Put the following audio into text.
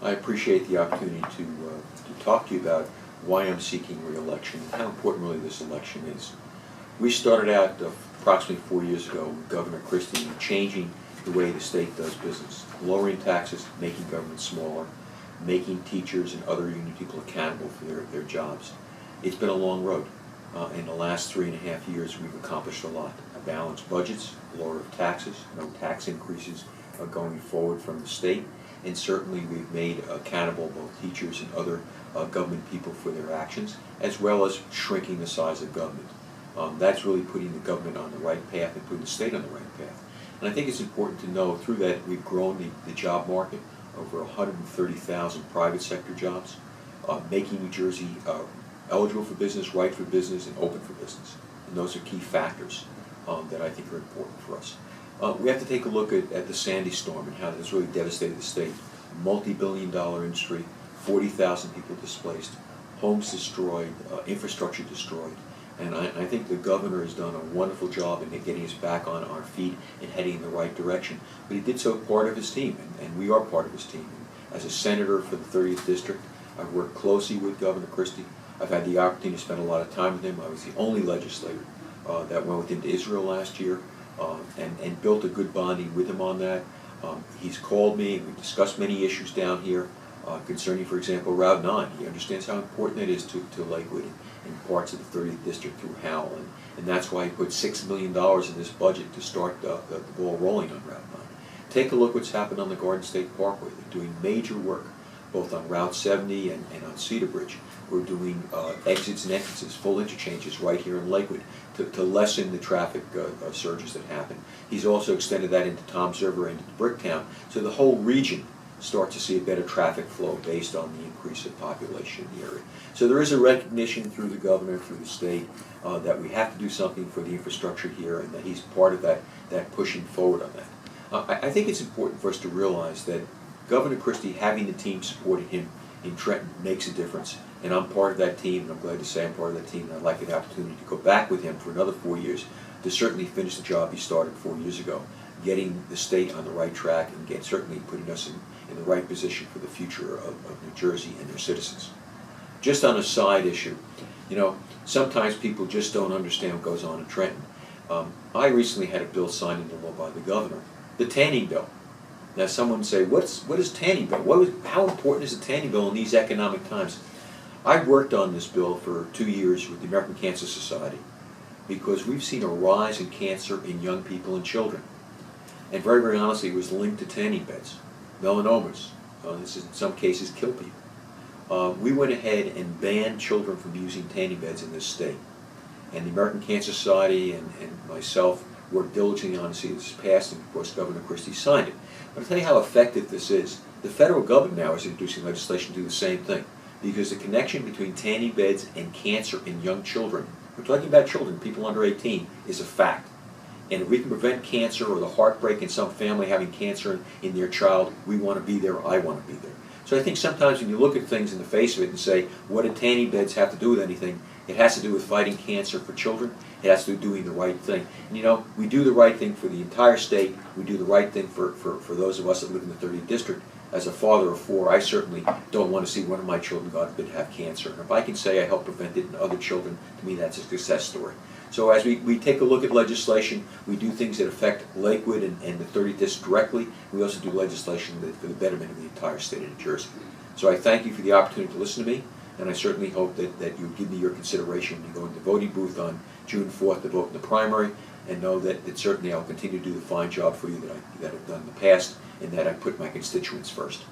I appreciate the opportunity to talk to you about why I'm seeking re-election and how important really this election is. We started out approximately 4 years ago with Governor Christie in changing the way the state does business, lowering taxes, making government smaller, making teachers and other union people accountable for their jobs. It's been a long road. In the last 3.5 years, we've accomplished a lot. Balanced budgets, lower of taxes, no tax increases going forward from the state, and certainly we've made accountable both teachers and other government people for their actions, as well as shrinking the size of government. That's really putting the government on the right path and putting the state on the right path. And I think it's important to know through that we've grown the job market, over 130,000 private sector jobs, making New Jersey eligible for business, right for business, and open for business. And those are key factors that I think are important for us. We have to take a look at the Sandy storm and how it's really devastated the state. Multi-billion-dollar industry, 40,000 people displaced, homes destroyed, infrastructure destroyed. And I think the governor has done a wonderful job in getting us back on our feet and heading in the right direction. But he did so part of his team, and we are part of his team. As a senator for the 30th District, I've worked closely with Governor Christie. I've had the opportunity to spend a lot of time with him. I was the only legislator that went with him to Israel last year and built a good bonding with him on that. He's called me, and we've discussed many issues down here concerning, for example, Route 9. He understands how important it is to Lakewood and parts of the 30th District through Howell, and that's why he put $6 million in this budget to start the ball rolling on Route 9. Take a look what's happened on the Garden State Parkway. They're doing major work, both on Route 70 and on Cedar Bridge. We're doing exits and entrances, full interchanges right here in Lakewood to lessen the traffic surges that happen. He's also extended that into Toms River and into Bricktown, so the whole region starts to see a better traffic flow based on the increase of population in the area. So there is a recognition through the governor, through the state, that we have to do something for the infrastructure here, and that he's part of that pushing forward on that. I think it's important for us to realize that Governor Christie, having the team supporting him in Trenton, makes a difference. And I'm part of that team, and I'm glad to say I'm part of that team, and I'd like the opportunity to go back with him for another 4 years to certainly finish the job he started 4 years ago, getting the state on the right track and certainly putting us in the right position for the future of New Jersey and their citizens. Just on a side issue, sometimes people just don't understand what goes on in Trenton. I recently had a bill signed into law by the governor, the Tanning Bill. Now someone would say, what is Tanning Bill? How important is the Tanning Bill in these economic times? I worked on this bill for 2 years with the American Cancer Society because we've seen a rise in cancer in young people and children. And very, very honestly, it was linked to tanning beds, melanomas. This in some cases kill people. We went ahead and banned children from using tanning beds in this state. And the American Cancer Society and myself worked diligently on to see this passed, and of course Governor Christie signed it. But I'll tell you how effective this is. The federal government now is introducing legislation to do the same thing, because the connection between tanning beds and cancer in young children, we're talking about children, people under 18, is a fact. And if we can prevent cancer or the heartbreak in some family having cancer in their child, we want to be there, I want to be there. So I think sometimes when you look at things in the face of it and say, what do tanning beds have to do with anything? It has to do with fighting cancer for children. It has to do with doing the right thing. And we do the right thing for the entire state. We do the right thing for those of us that live in the 30th District. As a father of 4, I certainly don't want to see one of my children, God forbid, have cancer. And if I can say I help prevent it in other children, to me that's a success story. So as we take a look at legislation, we do things that affect Lakewood and the 30th District directly. We also do legislation for the betterment of the entire state of New Jersey. So I thank you for the opportunity to listen to me, and I certainly hope that you give me your consideration when you go into the voting booth on June 4th to vote in the primary, and know that certainly I'll continue to do the fine job for you that I've done in the past, and that I put my constituents first.